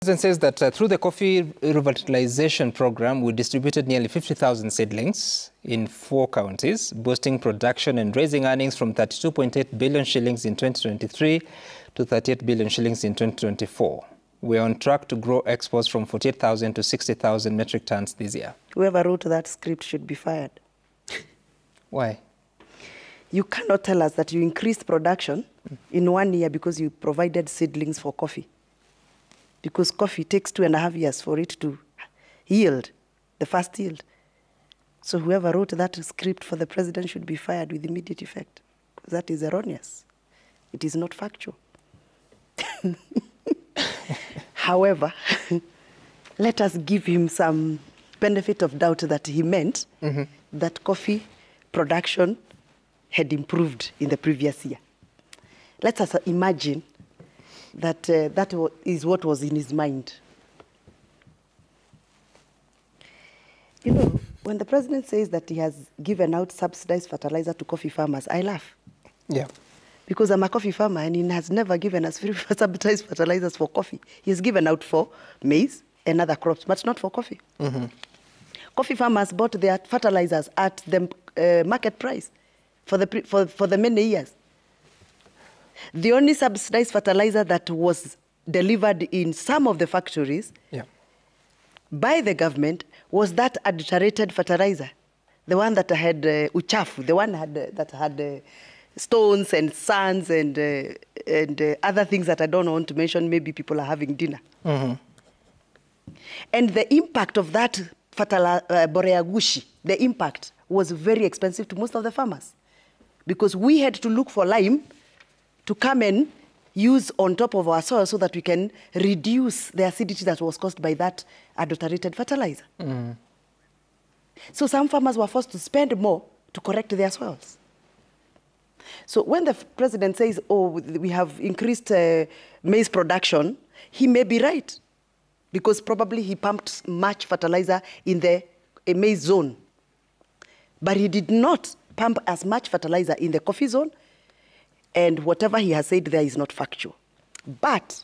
The president says that through the coffee revitalization program, we distributed nearly 50,000 seedlings in 4 counties, boosting production and raising earnings from 32.8 billion shillings in 2023 to 38 billion shillings in 2024. We are on track to grow exports from 48,000 to 60,000 metric tons this year. Whoever wrote that script should be fired. Why? You cannot tell us that you increased production in 1 year because you provided seedlings for coffee. Because coffee takes 2.5 years for it to yield, the first yield. So whoever wrote that script for the president should be fired with immediate effect. Because that is erroneous. It is not factual. However, let us give him some benefit of doubt that he meant that coffee production had improved in the previous year. Let us imagine that that is what was in his mind. You know, when the president says that he has given out subsidized fertilizer to coffee farmers, I laugh. Yeah. Because I'm a coffee farmer and he has never given us free subsidized fertilizers for coffee. He has given out for maize and other crops, but not for coffee. Coffee farmers bought their fertilizers at the market price for the many years. The only subsidized fertilizer that was delivered in some of the factories by the government was that adulterated fertilizer, the one that had uchafu, the one that had stones and sands and other things that I don't want to mention. Maybe people are having dinner. And the impact of that boreagushi, the impact was very expensive to most of the farmers because we had to look for lime to come and use on top of our soil so that we can reduce the acidity that was caused by that adulterated fertilizer. So some farmers were forced to spend more to correct their soils. So when the president says, oh, we have increased maize production, he may be right because probably he pumped much fertilizer in the maize zone. But he did not pump as much fertilizer in the coffee zone, and whatever he has said there is not factual. But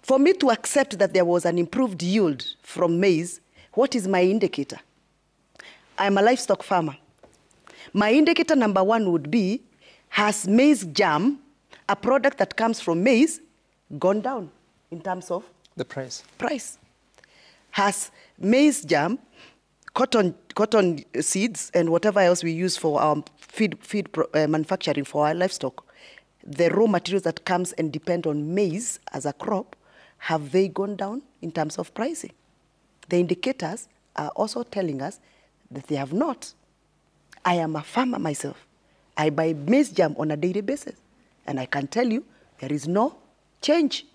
for me to accept that there was an improved yield from maize, what is my indicator? I'm a livestock farmer. My indicator number 1 would be, has maize germ, a product that comes from maize, gone down in terms of? The price. Has maize germ, cotton seeds, and whatever else we use for our feed manufacturing for our livestock, the raw materials that comes and depend on maize as a crop, have they gone down in terms of pricing? The indicators are also telling us that they have not. I am a farmer myself. I buy maize germ on a daily basis, and I can tell you there is no change.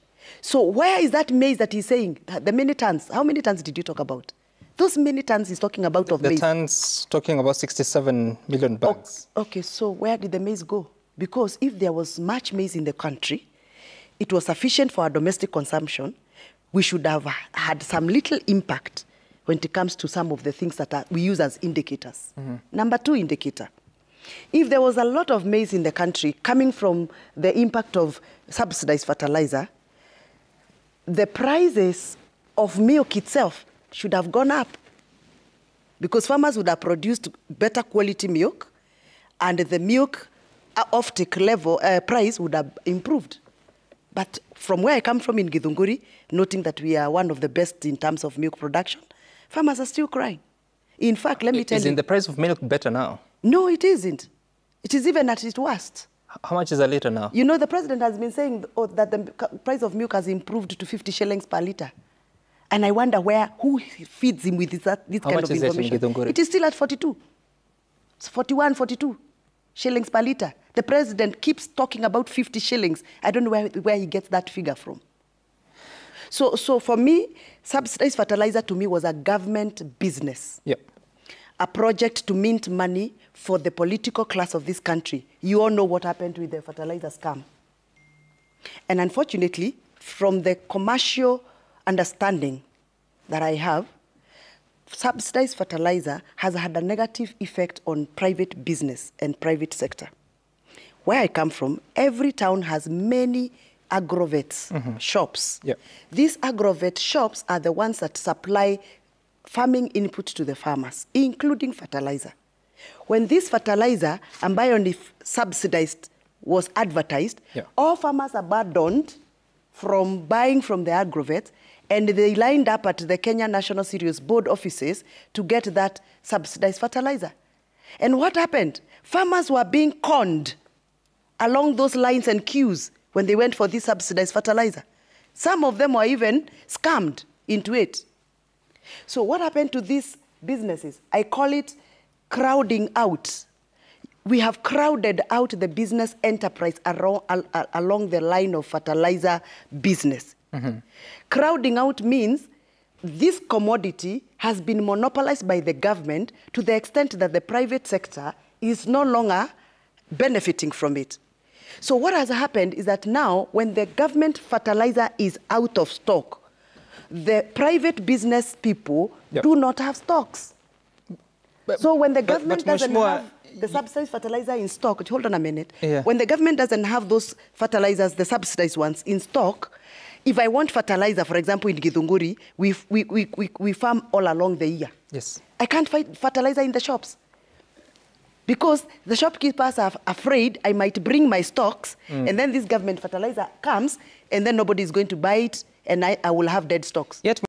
So where is that maize that he's saying? The many tons, how many tons did you talk about? Those many tons he's talking about of maize. The tons talking about 67 million bags. Okay, so where did the maize go? Because if there was much maize in the country, it was sufficient for our domestic consumption, we should have had some little impact when it comes to some of the things that we use as indicators. Number 2 indicator. If there was a lot of maize in the country coming from the impact of subsidized fertilizer, the prices of milk itself should have gone up because farmers would have produced better quality milk and the milk offtake level price would have improved. But from where I come from in Githunguri, noting that we are one of the best in terms of milk production, farmers are still crying. In fact, let me tell you. Isn't the price of milk better now? No, it isn't. It is even at its worst. How much is a litre now? You know, the president has been saying that the price of milk has improved to 50 shillings per litre. And I wonder who feeds him with this kind of information. How much is it in Githunguri? It is still at 42. It's 41, 42 shillings per litre. The president keeps talking about 50 shillings. I don't know where he gets that figure from. So for me, subsidized fertilizer to me was a government business. A project to mint money for the political class of this country. You all know what happened with the fertilizer scam. And unfortunately, from the commercial understanding that I have, subsidized fertilizer has had a negative effect on private business and private sector. Where I come from, every town has many agrovet shops. Yep. These agrovet shops are the ones that supply farming input to the farmers, including fertilizer. When this fertilizer, ambayo ni subsidized, was advertised, all farmers abandoned from buying from the agrovet, and they lined up at the Kenya National Cereals Board offices to get that subsidized fertilizer. And what happened? Farmers were being conned along those lines and queues when they went for this subsidized fertilizer. Some of them were even scammed into it. So what happened to these businesses? I call it crowding out. We have crowded out the business enterprise along the line of fertilizer business. Crowding out means this commodity has been monopolized by the government to the extent that the private sector is no longer benefiting from it. So what has happened is that now, when the government fertilizer is out of stock, the private business people do not have stocks. So when the government doesn't have the subsidized fertilizer in stock, hold on a minute, when the government doesn't have those fertilizers, the subsidized ones, in stock, if I want fertilizer, for example, in Githunguri, we farm all along the year. Yes. I can't find fertilizer in the shops because the shopkeepers are afraid I might bring my stocks and then this government fertilizer comes and then nobody is going to buy it and I will have dead stocks. Yet